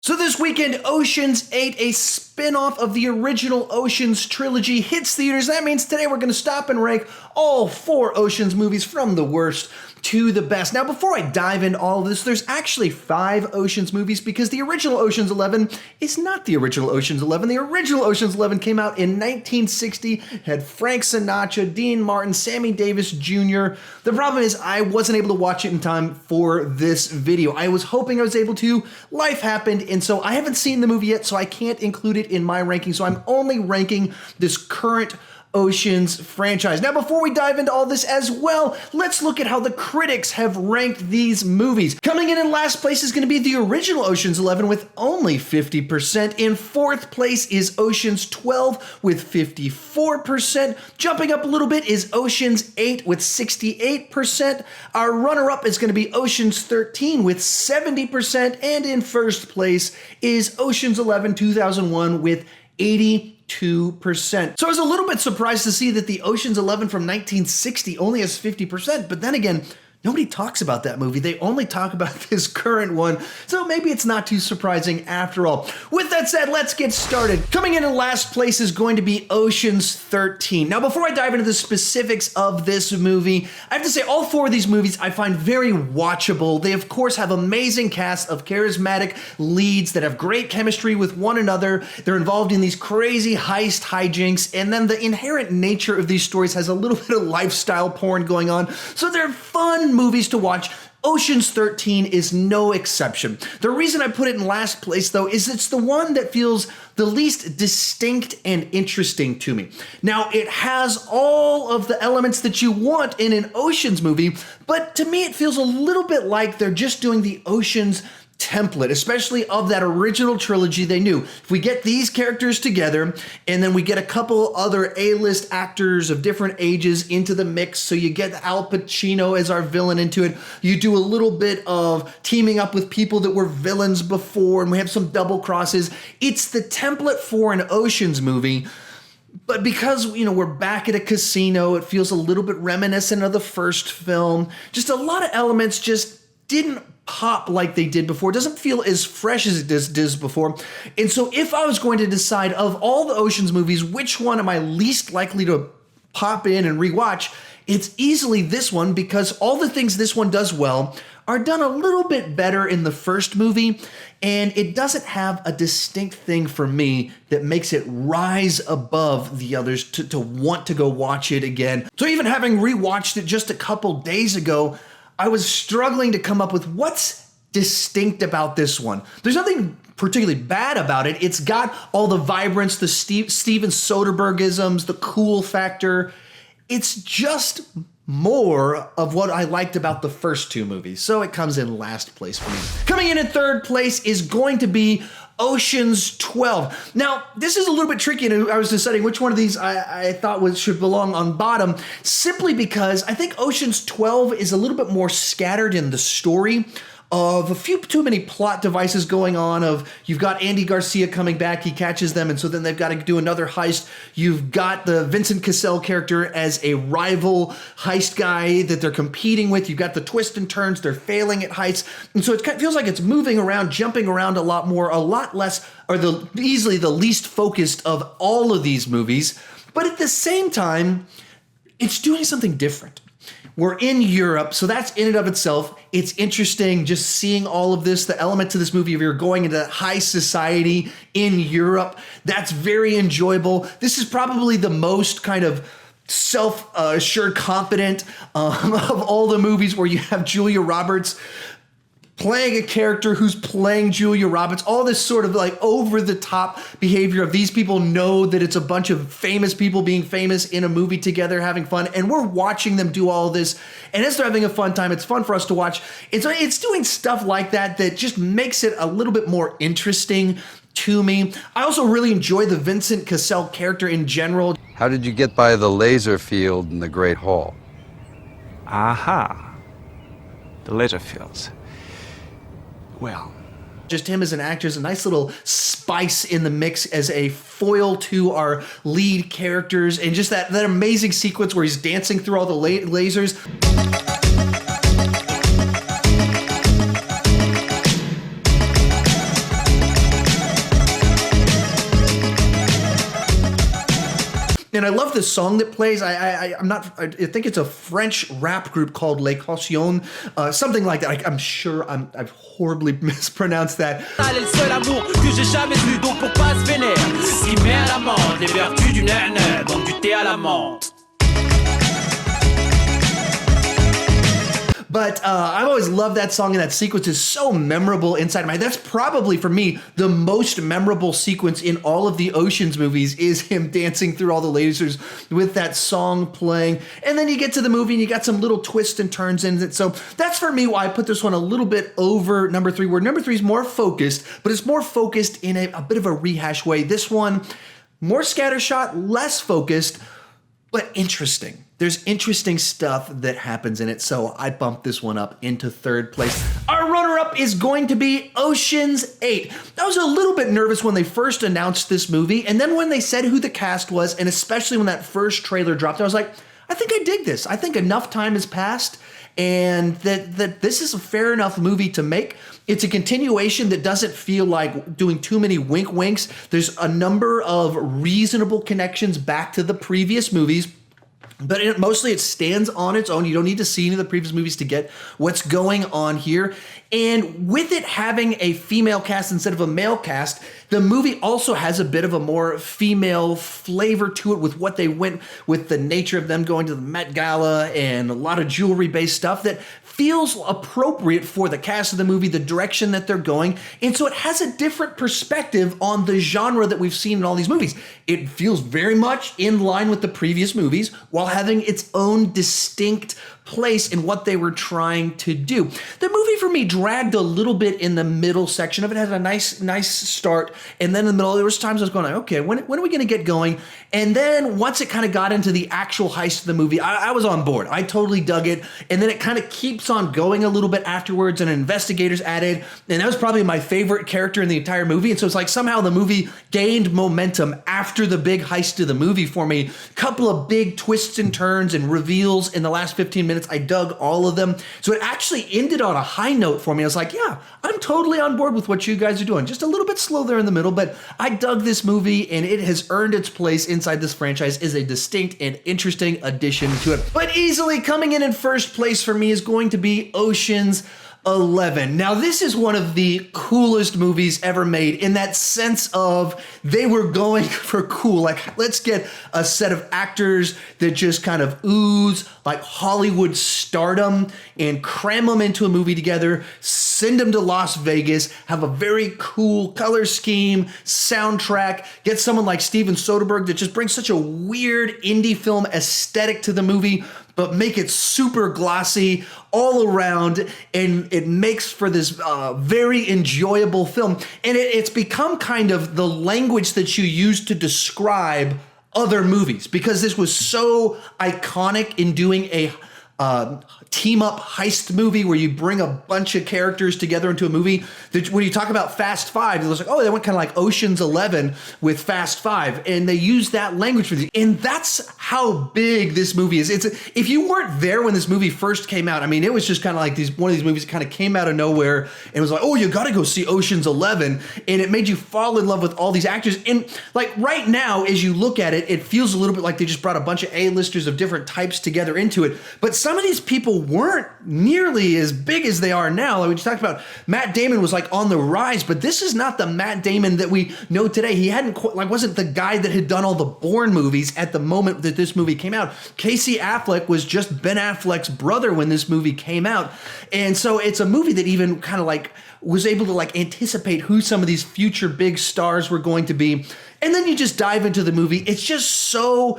So this weekend, Ocean's 8, a spin-off of the original Ocean's trilogy, hits theaters. That means today we're going to stop and rank all 4 Ocean's movies from the worst to the best. Now, before I dive into all of this, there's actually 5 Ocean's movies because the original Ocean's 11 is not the original Ocean's 11. The original Ocean's 11 came out in 1960, had Frank Sinatra, Dean Martin, Sammy Davis Jr. The problem is I wasn't able to watch it in time for this video. I was hoping I was able to. Life happened, and so I haven't seen the movie yet, so I can't include it in my ranking. So I'm only ranking this current Ocean's franchise. Now, before we dive into all this as well, let's look at how the critics have ranked these movies. Coming in last place is going to be the original Ocean's 11 with only 50%. In 4th place is Ocean's 12 with 54%. Jumping up a little bit is Ocean's 8 with 68%. Our runner-up is going to be Ocean's 13 with 70%. And in 1st place is Ocean's 11 2001 with 82%. So I was a little bit surprised to see that the Ocean's 11 from 1960 only has 50%, but then again, nobody talks about that movie. They only talk about this current one, so maybe it's not too surprising after all. With that said, let's get started. Coming in last place is going to be Ocean's 13. Now, before I dive into the specifics of this movie, I have to say all 4 of these movies I find very watchable. They, of course, have amazing casts of charismatic leads that have great chemistry with one another. They're involved in these crazy heist hijinks, and then the inherent nature of these stories has a little bit of lifestyle porn going on, so they're fun movies to watch. Ocean's 13 is no exception. The reason I put it in last place, though, is it's the one that feels the least distinct and interesting to me. Now, it has all of the elements that you want in an Ocean's movie, but to me it feels a little bit like they're just doing the Ocean's template, especially of that original trilogy. They knew if we get these characters together and then we get a couple other A-list actors of different ages into the mix, so you get Al Pacino as our villain into it, you do a little bit of teaming up with people that were villains before, and we have some double crosses. It's the template for an Ocean's movie. But because, we're back at a casino, it feels a little bit reminiscent of the first film. Just a lot of elements just didn't pop like they did before. It doesn't feel as fresh as it did before. And so if I was going to decide of all the Ocean's movies, which one am I least likely to pop in and rewatch, it's easily this one, because all the things this one does well are done a little bit better in the first movie, and it doesn't have a distinct thing for me that makes it rise above the others to want to go watch it again. So even having rewatched it just a couple days ago, I was struggling to come up with what's distinct about this one. There's nothing particularly bad about it. It's got all the vibrance, the Steven Soderberghisms, the cool factor. It's just more of what I liked about the first 2 movies. So it comes in last place for me. Coming in 3rd place is going to be Ocean's 12. Now, this is a little bit tricky, and I was deciding which one of these I thought should belong on bottom, simply because I think Ocean's 12 is a little bit more scattered in the story, of a few too many plot devices going on. Of you've got Andy Garcia coming back, he catches them, and so then they've got to do another heist. You've got the Vincent Cassel character as a rival heist guy that they're competing with. You've got the twists and turns, they're failing at heists, and so it feels like it's moving around, jumping around a lot more, a lot less, or easily the least focused of all of these movies. But at the same time, it's doing something different. We're in Europe, so that's in and of itself. It's interesting just seeing all of this, the element to this movie of you're going into high society in Europe. That's very enjoyable. This is probably the most kind of self-assured, confident of all the movies where you have Julia Roberts playing a character who's playing Julia Roberts, all this sort of like over-the-top behavior of these people know that it's a bunch of famous people being famous in a movie together, having fun, and we're watching them do all this, and as they're having a fun time, it's fun for us to watch. It's doing stuff like that just makes it a little bit more interesting to me. I also really enjoy the Vincent Cassel character in general. How did you get by the laser field in the Great Hall? Aha. The laser fields. Well, just him as an actor is a nice little spice in the mix as a foil to our lead characters, and just that amazing sequence where he's dancing through all the lasers. And I love the song that plays. I think it's a French rap group called Les Cautions, something like that. I'm sure I've horribly mispronounced that. Le seul amour que j'ai jamais vu, donc pour pas se vénère. Ce qui met à l'amende les vertus du nana, donc du thé à la menthe. But I've always loved that song, and that sequence is so memorable inside my head. That's probably, for me, the most memorable sequence in all of the Oceans movies is him dancing through all the lasers with that song playing. And then you get to the movie, and you got some little twists and turns in it. So that's, for me, why I put this one a little bit over number 3, where number 3 is more focused, but it's more focused in a bit of a rehash way. This one, more scattershot, less focused, but interesting. There's interesting stuff that happens in it, so I bumped this one up into 3rd place. Our runner-up is going to be Ocean's 8. I was a little bit nervous when they first announced this movie, and then when they said who the cast was, and especially when that first trailer dropped, I was like, I think I dig this. I think enough time has passed, and that this is a fair enough movie to make. It's a continuation that doesn't feel like doing too many wink winks. There's a number of reasonable connections back to the previous movies, but mostly it stands on its own. You don't need to see any of the previous movies to get what's going on here. And with it having a female cast instead of a male cast, the movie also has a bit of a more female flavor to it with what they went with, the nature of them going to the Met Gala and a lot of jewelry-based stuff that feels appropriate for the cast of the movie, the direction that they're going. And so it has a different perspective on the genre that we've seen in all these movies. It feels very much in line with the previous movies while having its own distinct place in what they were trying to do. The movie for me dragged a little bit in the middle section of it. It had a nice start, and then in the middle there was times I was going like, okay, when are we going to get going? And then once it kind of got into the actual heist of the movie, I was on board. I totally dug it, and then it kind of keeps on going a little bit afterwards, and investigators added, and that was probably my favorite character in the entire movie. And so it's like somehow the movie gained momentum after the big heist of the movie for me. Couple of big twists and turns and reveals in the last 15 minutes. I dug all of them. So it actually ended on a high note for me. I was like, yeah, I'm totally on board with what you guys are doing. Just a little bit slow there in the middle, but I dug this movie, and it has earned its place inside this franchise as a distinct and interesting addition to it. But easily coming in first place for me is going to be Ocean's 11. Now, this is one of the coolest movies ever made in that sense of they were going for cool. Like, let's get a set of actors that just kind of ooze like Hollywood stardom and cram them into a movie together, send them to Las Vegas, have a very cool color scheme, soundtrack, get someone like Steven Soderbergh that just brings such a weird indie film aesthetic to the movie, but make it super glossy all around, and it makes for this very enjoyable film. And it's become kind of the language that you use to describe other movies, because this was so iconic in doing a team-up heist movie where you bring a bunch of characters together into a movie. That when you talk about Fast Five, it was like, oh, they went kind of like Ocean's 11 with Fast Five, and they use that language for it. And that's how big this movie is. If you weren't there when this movie first came out, I mean, it was just kind of like one of these movies that kind of came out of nowhere and was like, oh, you got to go see Ocean's 11, and it made you fall in love with all these actors. And like right now, as you look at it, it feels a little bit like they just brought a bunch of A-listers of different types together into it. But some of these people weren't nearly as big as they are now. Like we just talked about, Matt Damon was like on the rise, but this is not the Matt Damon that we know today. He wasn't the guy that had done all the Bourne movies at the moment that this movie came out. Casey Affleck was just Ben Affleck's brother when this movie came out. And so it's a movie that even kind of like was able to like anticipate who some of these future big stars were going to be. And then you just dive into the movie. It's just so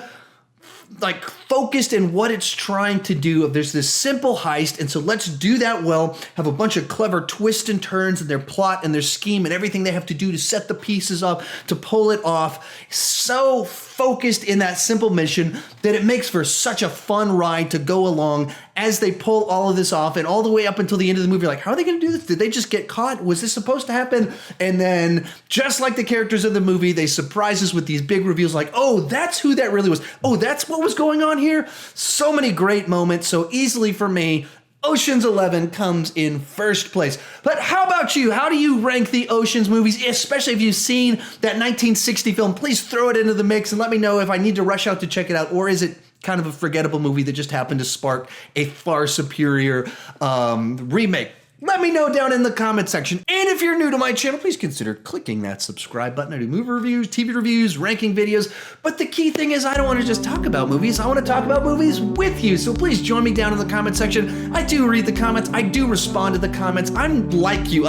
like focused in what it's trying to do. There's this simple heist, and so let's do that well, have a bunch of clever twists and turns in their plot and their scheme and everything they have to do to set the pieces up to pull it off. So focused in that simple mission that it makes for such a fun ride to go along as they pull all of this off, and all the way up until the end of the movie, you're like, how are they going to do this? Did they just get caught? Was this supposed to happen? And then, just like the characters of the movie, they surprise us with these big reveals like, oh, that's who that really was. Oh, that's what was going on here? So many great moments. So easily for me, Ocean's 11 comes in first place. But how about you? How do you rank the Ocean's movies, especially if you've seen that 1960 film? Please throw it into the mix and let me know if I need to rush out to check it out, or is it kind of a forgettable movie that just happened to spark a far superior remake? Let me know down in the comment section. And if you're new to my channel, please consider clicking that subscribe button. I do movie reviews, TV reviews, ranking videos. But the key thing is I don't want to just talk about movies. I want to talk about movies with you. So please join me down in the comment section. I do read the comments. I do respond to the comments. I'm like you.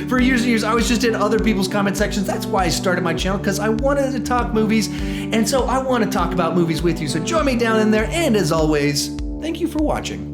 For years and years, I was just in other people's comment sections. That's why I started my channel, because I wanted to talk movies. And so I want to talk about movies with you. So join me down in there. And as always, thank you for watching.